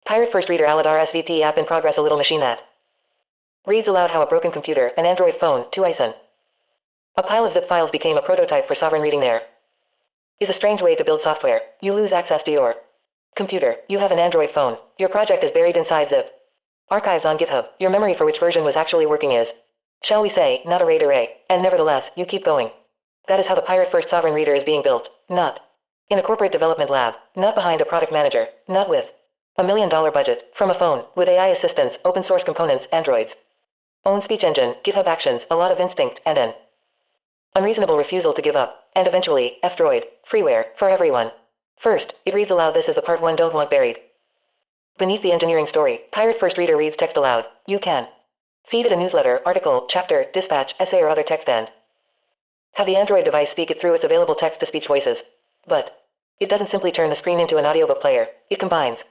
Pirate First Reader Aloud Rsvp app in progress. A little machine that reads aloud how a broken computer, an Android phone, 2 ISIN. A pile of zip files became a prototype for sovereign reading. There is a strange way to build software. You lose access to your computer. You have an Android phone. Your project is buried inside zip archives on GitHub. Your memory for which version was actually working is, shall we say, not a RAID array. And nevertheless, you keep going. That is how the Pirate First Sovereign Reader is being built. Not in a corporate development lab. Not behind a product manager. Not with $1 million budget. From a phone. With AI assistants, open source components, Android's own speech engine, GitHub Actions, a lot of instinct, and an unreasonable refusal to give up. And eventually, F-Droid. Freeware. For everyone. First, it reads aloud. This is the part one don't want buried beneath the engineering story. Pirate First Reader reads text aloud. You can feed it a newsletter, article, chapter, dispatch, essay, or other text and have the Android device speak it through its available text-to-speech voices. But it doesn't simply turn the screen into an audiobook player. It combines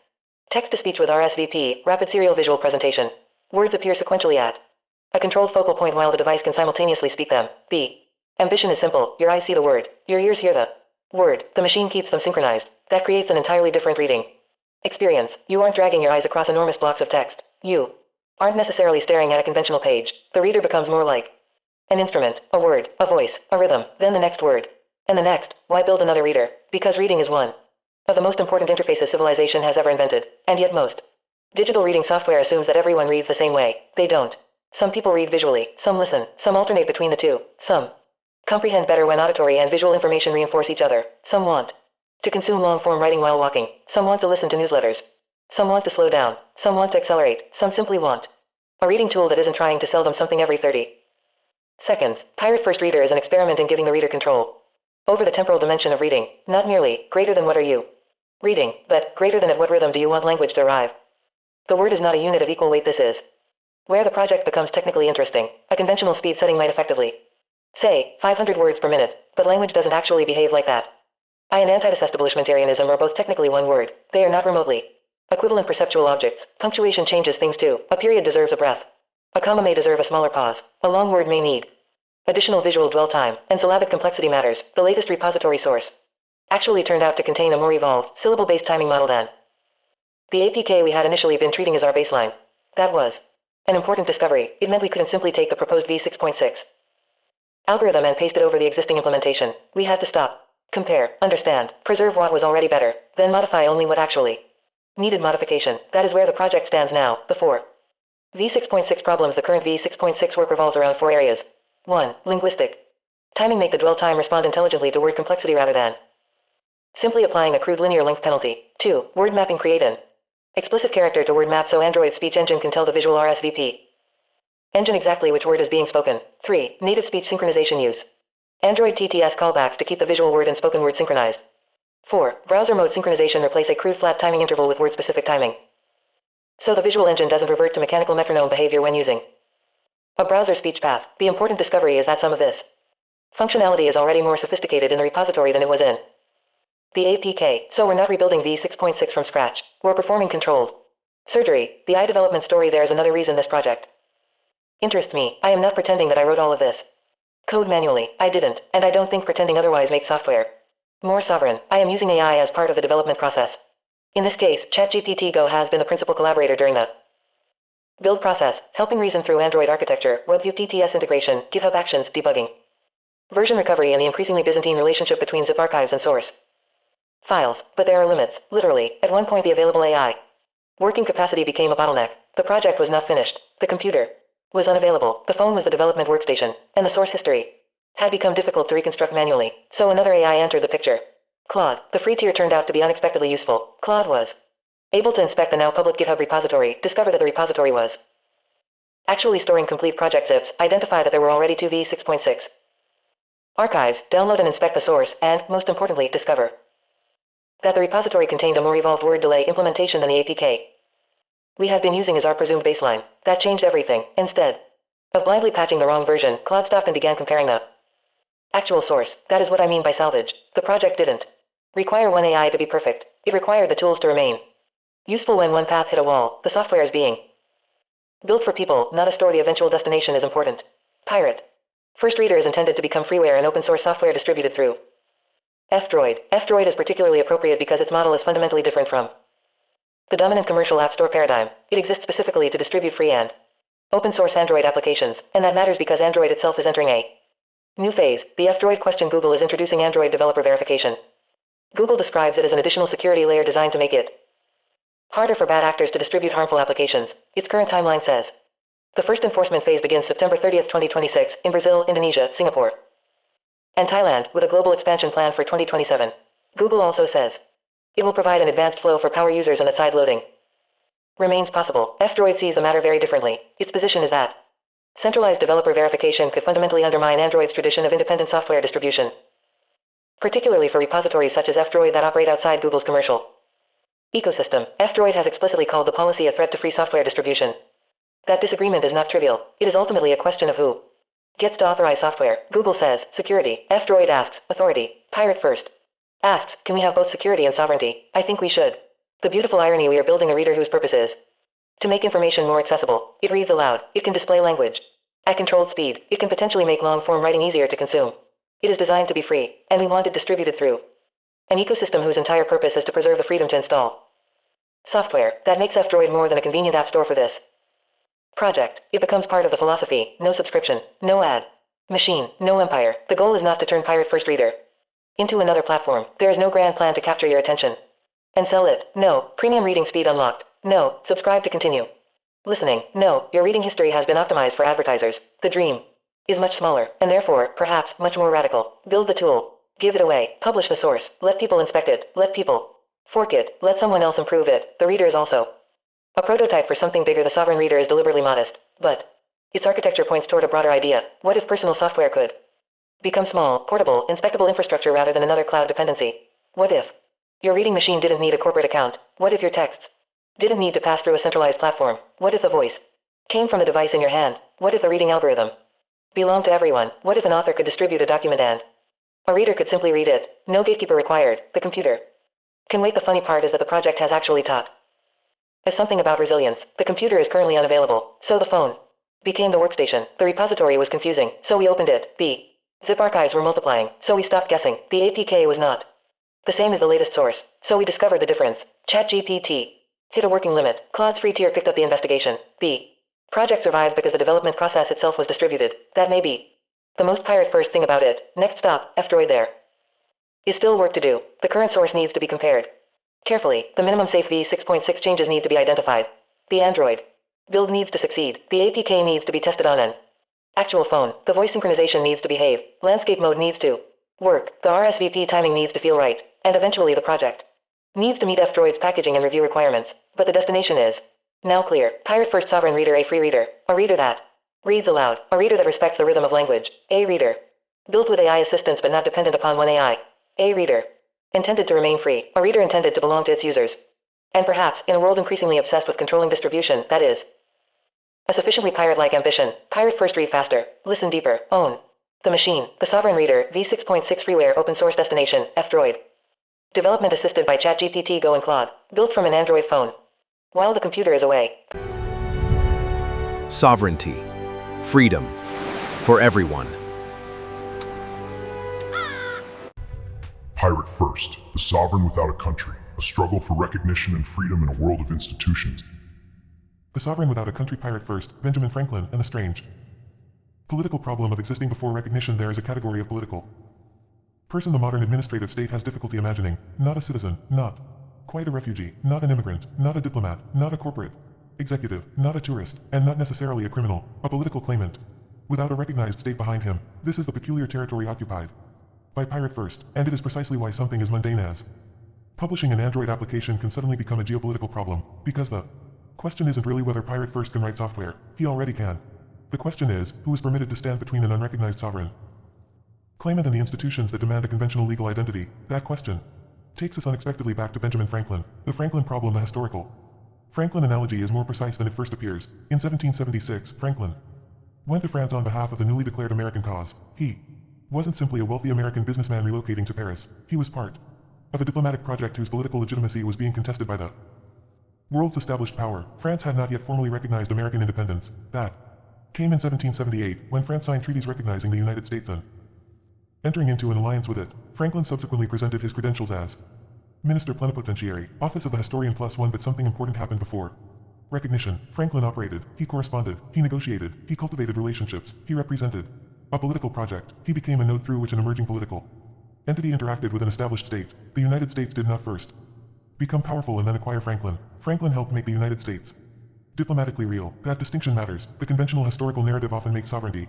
text-to-speech with Rsvp, rapid serial visual presentation. Words appear sequentially at a controlled focal point while the device can simultaneously speak them. The ambition is simple. Your eyes see the word. Your ears hear the word. The machine keeps them synchronized. That creates an entirely different reading experience. You aren't dragging your eyes across enormous blocks of text. You aren't necessarily staring at a conventional page. The reader becomes more like an instrument, a word, a voice, a rhythm, then the next word, and the next. Why build another reader? Because reading is one of the most important interfaces civilization has ever invented, and yet most digital reading software assumes that everyone reads the same way. They don't. Some people read visually, some listen, some alternate between the two, some comprehend better when auditory and visual information reinforce each other, some want to consume long-form writing while walking, some want to listen to newsletters, some want to slow down, some want to accelerate, some simply want a reading tool that isn't trying to sell them something every 30 seconds. Pirate First Reader is an experiment in giving the reader control over the temporal dimension of reading, not merely greater than what are you reading, but greater than at what rhythm do you want language to arrive. The word is not a unit of equal weight. This is where the project becomes technically interesting. A conventional speed setting might effectively say 500 words per minute, but language doesn't actually behave like that. I and anti-disestablishmentarianism are both technically one word. They are not remotely equivalent perceptual objects. Punctuation changes things too. A period deserves a breath. A comma may deserve a smaller pause. A long word may need additional visual dwell time, and syllabic complexity matters. The latest repository source actually turned out to contain a more evolved, syllable-based timing model than the APK we had initially been treating as our baseline. That was an important discovery. It meant we couldn't simply take the proposed v6.6 algorithm and paste it over the existing implementation. We had to stop, compare, understand, preserve what was already better, then modify only what actually needed modification. That is where the project stands now. The four v6.6 problems. The current v6.6 work revolves around 4 areas. 1. Linguistic timing. Make the dwell time respond intelligently to word complexity rather than simply applying a crude linear length penalty. 2. Word mapping. Create an explicit character to word map so Android's speech engine can tell the visual Rsvp engine exactly which word is being spoken. 3. Native speech synchronization. Use Android TTS callbacks to keep the visual word and spoken word synchronized. 4. Browser mode synchronization. Replace a crude flat timing interval with word-specific timing, so the visual engine doesn't revert to mechanical metronome behavior when using a browser speech path. The important discovery is that some of this functionality is already more sophisticated in the repository than it was in the APK, so we're not rebuilding v6.6 from scratch. We're performing controlled surgery. The I development story. There is another reason this project interests me. I am not pretending that I wrote all of this code manually. I didn't, and I don't think pretending otherwise makes software more sovereign. I am using AI as part of the development process. In this case, ChatGPT Go has been the principal collaborator during the build process, helping reason through Android architecture, WebView TTS integration, GitHub Actions, debugging, version recovery, and the increasingly Byzantine relationship between zip archives and source files. But there are limits. Literally, at one point the available AI working capacity became a bottleneck. The project was not finished. The computer was unavailable. The phone was the development workstation, and the source history had become difficult to reconstruct manually. So another AI entered the picture. Claude. The free tier turned out to be unexpectedly useful. Claude was able to inspect the now public GitHub repository, discover that the repository was actually storing complete project zips, identify that there were already 2 v6.6 archives, download and inspect the source, and, most importantly, discover that the repository contained a more evolved word delay implementation than the APK we had been using as our presumed baseline. That changed everything. Instead of blindly patching the wrong version, Claude stopped and began comparing the actual source. That is what I mean by salvage. The project didn't require one AI to be perfect. It required the tools to remain useful when one path hit a wall. The software is being built for people, not a store. The eventual destination is important. Pirate First Reader is intended to become freeware and open source software distributed through F-Droid. F-Droid is particularly appropriate because its model is fundamentally different from The dominant commercial app store paradigm. It exists specifically to distribute free and open source Android applications, and that matters because Android itself is entering a new phase. The F-Droid question. Google is introducing Android developer verification. Google describes it as an additional security layer designed to make it harder for bad actors to distribute harmful applications. Its current timeline says the first enforcement phase begins September 30th, 2026, in Brazil, Indonesia, Singapore, and Thailand, with a global expansion plan for 2027. Google also says it will provide an advanced flow for power users and that side loading remains possible. F-Droid sees the matter very differently. Its position is that centralized developer verification could fundamentally undermine Android's tradition of independent software distribution, particularly for repositories such as F-Droid that operate outside Google's commercial ecosystem. F-Droid has explicitly called the policy a threat to free software distribution. That disagreement is not trivial. It is ultimately a question of who gets to authorize software. Google says security. F-Droid asks authority. Pirate first asks, can we have both security and sovereignty? I think we should. The beautiful irony, we are building a reader whose purpose is to make information more accessible. It reads aloud. It can display language at controlled speed. It can potentially make long-form writing easier to consume. It is designed to be free, and we want it distributed through an ecosystem whose entire purpose is to preserve the freedom to install software. That makes F-Droid more than a convenient app store for this project. It becomes part of the philosophy. No subscription, no ad machine, no empire. The goal is not to turn Pirate First Reader into another platform. There is no grand plan to capture your attention and sell it. No. Premium reading speed unlocked. No. Subscribe to continue listening. No. Your reading history has been optimized for advertisers. The dream is much smaller, and therefore, perhaps, much more radical. Build the tool. Give it away. Publish the source. Let people inspect it. Let people fork it. Let someone else improve it. The reader is also a prototype for something bigger. The sovereign reader is deliberately modest, but its architecture points toward a broader idea. What if personal software could become small, portable, inspectable infrastructure rather than another cloud dependency? What if your reading machine didn't need a corporate account? What if your texts didn't need to pass through a centralized platform? What if the voice came from the device in your hand? What if the reading algorithm belonged to everyone? What if an author could distribute a document and a reader could simply read it? No gatekeeper required. The computer can wait. The funny part is that the project has actually taught us something about resilience. The computer is currently unavailable, so the phone became the workstation. The repository was confusing, so we opened it. The zip archives were multiplying, so we stopped guessing. The APK was not the same as the latest source, so we discovered the difference. ChatGPT hit a working limit. Claude's free tier picked up the investigation. The project survived because the development process itself was distributed. That may be the most pirate-first thing about it. Next stop, F-Droid. There is still work to do. The current source needs to be compared carefully. The minimum safe v6.6 changes need to be identified. The Android build needs to succeed. The APK needs to be tested on an actual phone. The voice synchronization needs to behave. Landscape mode needs to work. The Rsvp timing needs to feel right. And eventually the project needs to meet F-Droid's packaging and review requirements. But the destination is now clear. Pirate First Sovereign Reader. A free reader. A reader that reads aloud. A reader that respects the rhythm of language. A reader built with AI assistance but not dependent upon one AI. A reader intended to remain free. A reader intended to belong to its users. And perhaps, in a world increasingly obsessed with controlling distribution, that is a sufficiently pirate-like ambition. Pirate First. Read faster. Listen deeper. Own the machine. The Sovereign Reader. v6.6 freeware open source destination. F-Droid. Development assisted by ChatGPT, Go, and Claude. Built from an Android phone while the computer is away. Sovereignty. Freedom. For everyone. Pirate First, the sovereign without a country, a struggle for recognition and freedom in a world of institutions. The sovereign without a country. Pirate First, Benjamin Franklin, and the strange political problem of existing before recognition. There is a category of political person the modern administrative state has difficulty imagining. Not a citizen, not quite a refugee, not an immigrant, not a diplomat, not a corporate executive, not a tourist, and not necessarily a criminal, a political claimant. Without a recognized state behind him, this is the peculiar territory occupied by Pirate First, and it is precisely why something as mundane as publishing an Android application can suddenly become a geopolitical problem, because the question isn't really whether Pirate First can write software. He already can. The question is, who is permitted to stand between an unrecognized sovereign claimant and the institutions that demand a conventional legal identity? That question takes us unexpectedly back to Benjamin Franklin. The Franklin problem, the historical Franklin analogy, is more precise than it first appears. In 1776, Franklin went to France on behalf of the newly declared American cause. He wasn't simply a wealthy American businessman relocating to Paris. He was part of a diplomatic project whose political legitimacy was being contested by the world's established power. France had not yet formally recognized American independence. That came in 1778, when France signed treaties recognizing the United States and entering into an alliance with it. Franklin subsequently presented his credentials as Minister Plenipotentiary, Office of the Historian +1, but something important happened before. Recognition. Franklin operated, he corresponded, he negotiated, he cultivated relationships, he represented. A political project, he became a node through which an emerging political entity interacted with an established state. The United States did not first become powerful and then acquire Franklin. Franklin helped make the United States diplomatically real. That distinction matters. The conventional historical narrative often makes sovereignty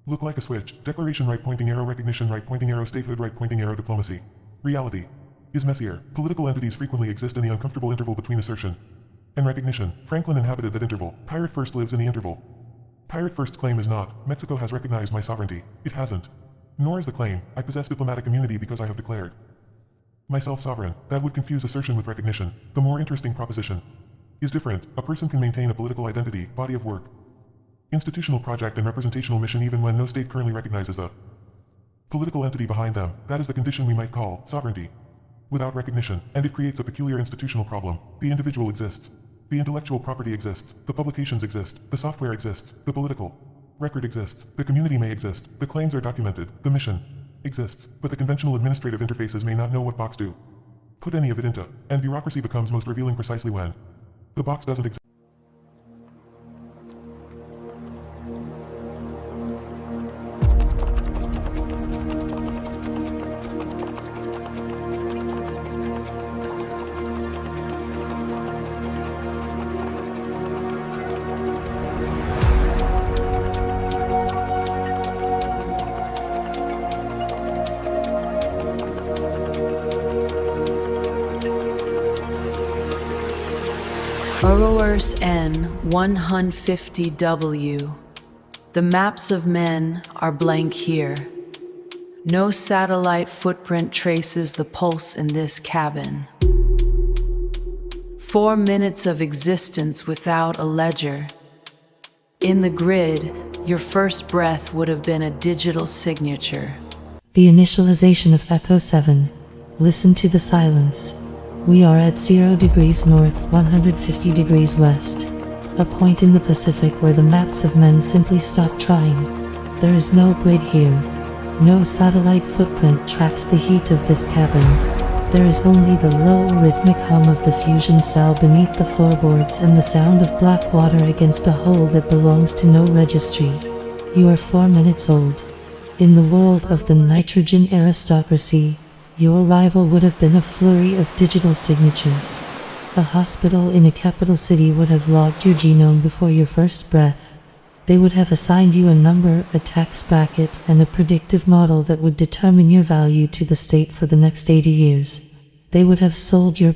look like a switch. Declaration right pointing arrow, recognition right pointing arrow, statehood right pointing arrow, diplomacy. Reality is messier. Political entities frequently exist in the uncomfortable interval between assertion and recognition. Franklin inhabited that interval. Pirate First lives in the interval. Pirate First's claim is not, Mexico has recognized my sovereignty. It hasn't. Nor is the claim, I possess diplomatic immunity because I have declared myself sovereign. That would confuse assertion with recognition. The more interesting proposition is different. A person can maintain a political identity, body of work, institutional project and representational mission even when no state currently recognizes the political entity behind them. That is the condition we might call sovereignty. Without recognition, and it creates a peculiar institutional problem. The individual exists. The intellectual property exists. The publications exist. The software exists. The political record exists. The community may exist. The claims are documented. The mission exists. But the conventional administrative interfaces may not know what box to put any of it into. And bureaucracy becomes most revealing precisely when the box doesn't exist. Rsvp 150W. The maps of men are blank here. No satellite footprint traces the pulse in this cabin. 4 minutes of existence without a ledger. In the grid, your first breath would have been a digital signature. The initialization of Echo 7. Listen to the silence. We are at 0 degrees north, 150 degrees west. A point in the Pacific where the maps of men simply stop trying. There is no grid here. No satellite footprint tracks the heat of this cabin. There is only the low rhythmic hum of the fusion cell beneath the floorboards and the sound of black water against a hull that belongs to no registry. You are 4 minutes old. In the world of the nitrogen aristocracy, your arrival would have been a flurry of digital signatures. A hospital in a capital city would have logged your genome before your first breath. They would have assigned you a number, a tax bracket, and a predictive model that would determine your value to the state for the next 80 years. They would have sold your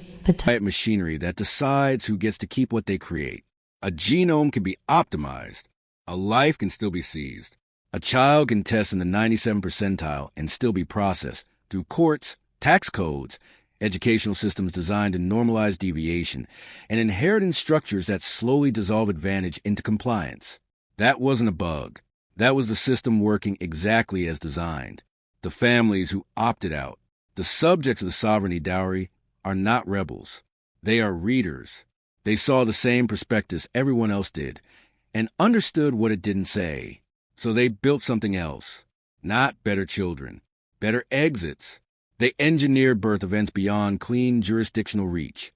machinery that decides who gets to keep what they create. A genome can be optimized. A life can still be seized. A child can test in the 97th percentile and still be processed through courts, tax codes, educational systems designed to normalize deviation, and inheritance structures that slowly dissolve advantage into compliance. That wasn't a bug. That was the system working exactly as designed. The families who opted out, the subjects of the sovereignty dowry, are not rebels. They are readers. They saw the same prospectus everyone else did and understood what it didn't say. So they built something else. Not better children. Better exits. They engineered birth events beyond clean jurisdictional reach.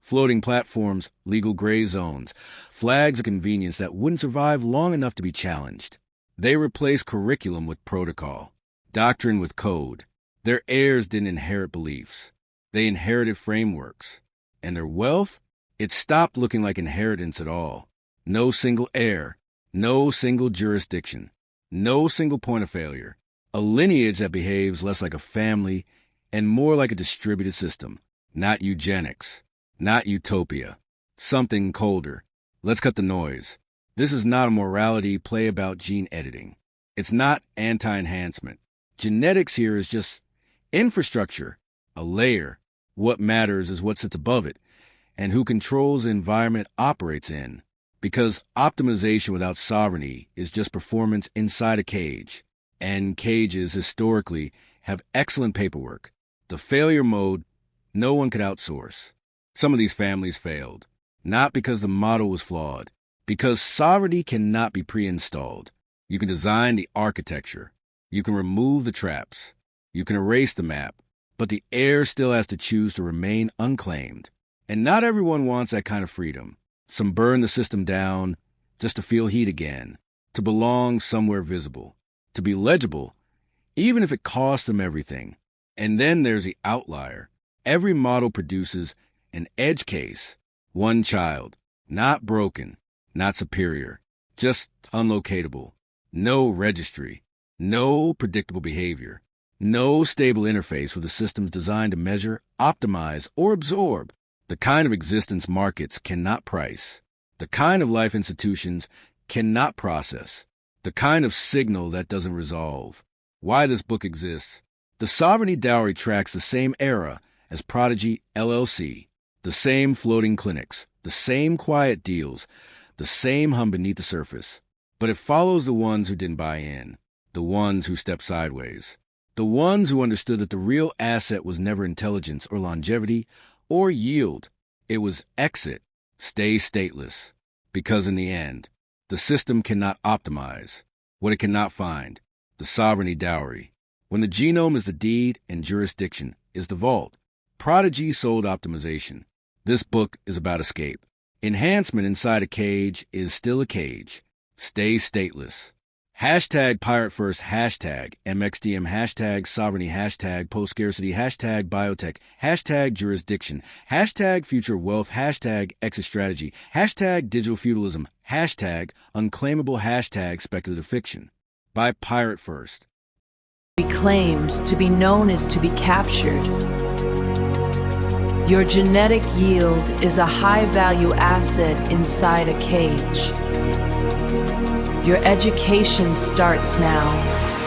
Floating platforms, legal gray zones, flags of convenience that wouldn't survive long enough to be challenged. They replaced curriculum with protocol, doctrine with code. Their heirs didn't inherit beliefs. They inherited frameworks. And their wealth? It stopped looking like inheritance at all. No single heir. No single jurisdiction. No single point of failure. A lineage that behaves less like a family and more like a distributed system. Not eugenics. Not utopia. Something colder. Let's cut the noise. This is not a morality play about gene editing. It's not anti-enhancement. Genetics here is just infrastructure, a layer. What matters is what sits above it and who controls the environment it operates in. Because optimization without sovereignty is just performance inside a cage. And cages, historically, have excellent paperwork. The failure mode, no one could outsource. Some of these families failed, not because the model was flawed, because sovereignty cannot be pre-installed. You can design the architecture. You can remove the traps. You can erase the map. but the heir still has to choose to remain unclaimed. And not everyone wants that kind of freedom. Some burn the system down just to feel heat again, to belong somewhere visible, to be legible, even if it costs them everything. And then there's the outlier. Every model produces an edge case, one child, not broken, not superior, just unlocatable, no registry, no predictable behavior, no stable interface with the systems designed to measure, optimize, or absorb the kind of existence markets cannot price, the kind of life institutions cannot process, the kind of signal that doesn't resolve. Why this book exists. The Sovereignty Dowry tracks the same era as Prodigy LLC, the same floating clinics, the same quiet deals, the same hum beneath the surface. But it follows the ones who didn't buy in, the ones who stepped sideways, the ones who understood that the real asset was never intelligence or longevity or yield. It was exit, stay stateless. Because in the end, the system cannot optimize what it cannot find, the sovereignty dowry. When the genome is the deed and jurisdiction is the vault, Prodigy sold optimization. This book is about escape. Enhancement inside a cage is still a cage. Stay stateless. Hashtag pirate first, hashtag MXDM, hashtag sovereignty, hashtag post-scarcity, hashtag biotech, hashtag jurisdiction, hashtag future wealth, hashtag exit strategy, hashtag digital feudalism, hashtag unclaimable, hashtag speculative fiction. By Pirate First. Be claimed, to be known is to be captured. Your genetic yield is a high-value asset inside a cage. Your education starts now.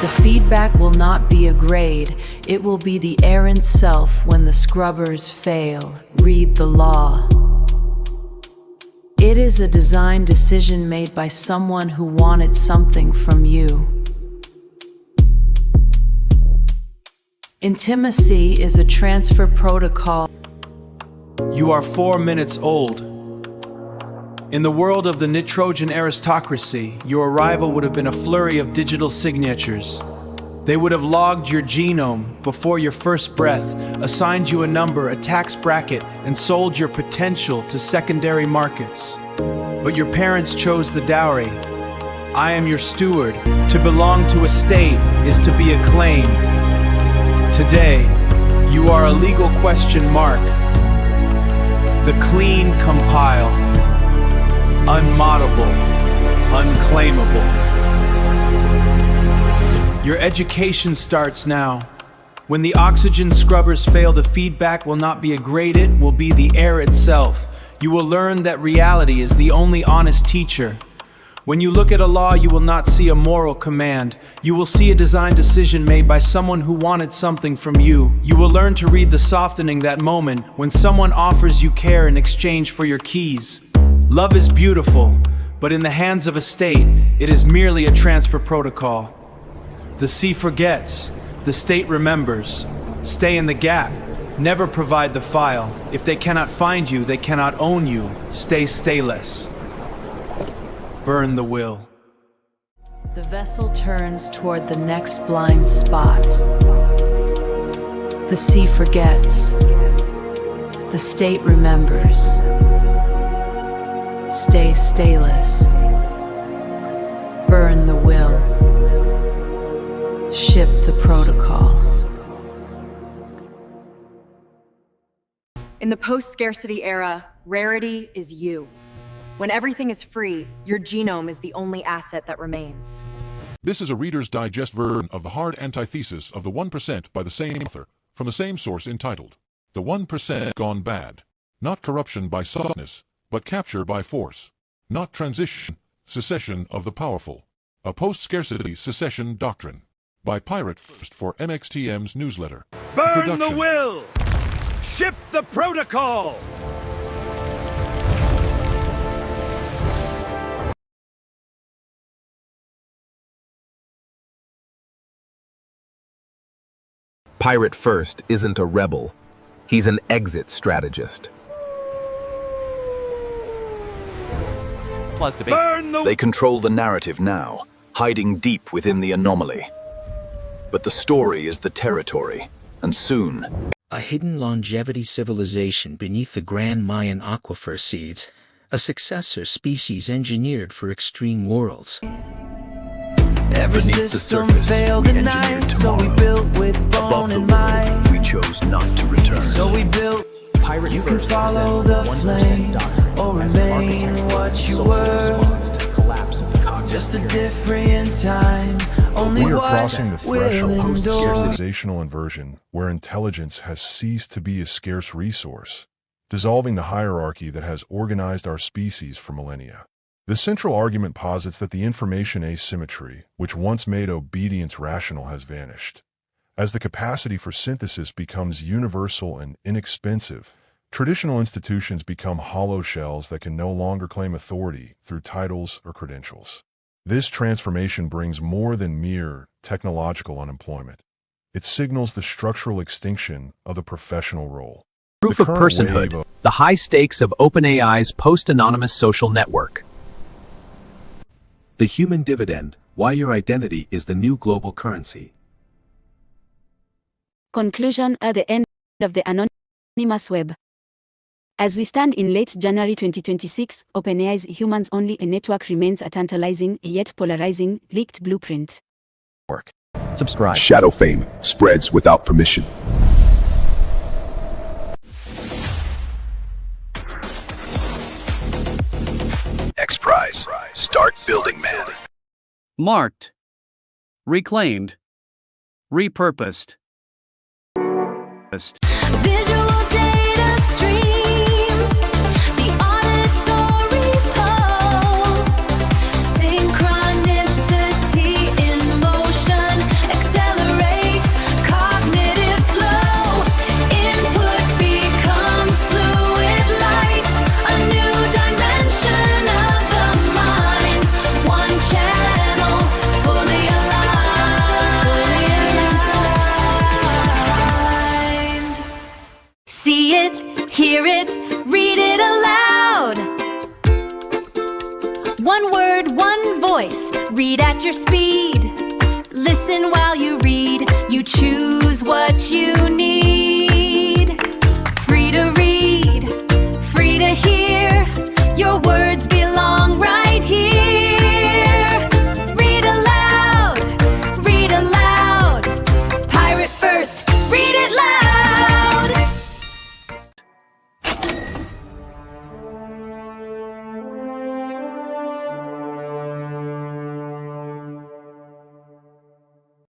The feedback will not be a grade. It will be the errant self when the scrubbers fail. Read the law. It is a design decision made by someone who wanted something from you. Intimacy is a transfer protocol. You are 4 minutes old. In the world of the Nitrogen aristocracy, your arrival would have been a flurry of digital signatures. They would have logged your genome before your first breath, assigned you a number, a tax bracket, and sold your potential to secondary markets. But your parents chose the dowry. I am your steward. To belong to a state is to be a claim. Today, you are a legal question mark. The clean compile. Unmoddable, unclaimable. Your education starts now. When the oxygen scrubbers fail, the feedback will not be a grade, it will be the air itself. You will learn that reality is the only honest teacher. When you look at a law, you will not see a moral command. You will see a design decision made by someone who wanted something from you. You will learn to read the softening, that moment when someone offers you care in exchange for your keys. Love is beautiful, but in the hands of a state, it is merely a transfer protocol. The sea forgets, the state remembers. Stay in the gap, never provide the file. If they cannot find you, they cannot own you. Stay stayless. Burn the will. The vessel turns toward the next blind spot. The sea forgets. The state remembers. Stay stayless. Burn the will. Ship the protocol. In the post-scarcity era, rarity is you. When everything is free, your genome is the only asset that remains. This is a Reader's Digest version of the hard antithesis of the 1% by the same author, from the same source, entitled, The 1% Gone Bad. Not corruption by softness, but capture by force. Not transition, secession of the powerful. A post-scarcity secession doctrine. By Pirate First for MXTM's newsletter. Burn the will! Ship the protocol! Pirate First isn't a rebel. He's an exit strategist. They control the narrative now, hiding deep within the anomaly. But the story is the territory. and soon, a hidden longevity civilization beneath the Grand Mayan aquifer seeds, a successor species engineered for extreme worlds. Every system failed at night, so we built with bone and might. we chose not to return. So we built. You can follow the flame or remain what you were. Just a different time. Only We are what crossing the will threshold of endure. civilizational inversion, where intelligence has ceased to be a scarce resource, dissolving the hierarchy that has organized our species for millennia. The central argument posits that the information asymmetry, which once made obedience rational, has vanished. As the capacity for synthesis becomes universal and inexpensive, traditional institutions become hollow shells that can no longer claim authority through titles or credentials. This transformation brings more than mere technological unemployment. It signals the structural extinction of the professional role. Proof of personhood, the high stakes of OpenAI's post-anonymous social network. The human dividend, why your identity is the new global currency. Conclusion at the end of the anonymous web. As we stand in late January 2026, OpenAI's humans-only network remains a tantalizing, yet polarizing, leaked blueprint. Subscribe. Shadow fame spreads without permission. X Prize. Start building, man. Marked. Reclaimed. Repurposed. Visual data streams, the auditory pulse, synchronicity in motion, accelerate cognitive flow, input becomes fluid light, a new dimension of the mind, one channel, fully aligned. See it, hear it, read it aloud. One word, one voice, read at your speed. Listen while you read, you choose what you need.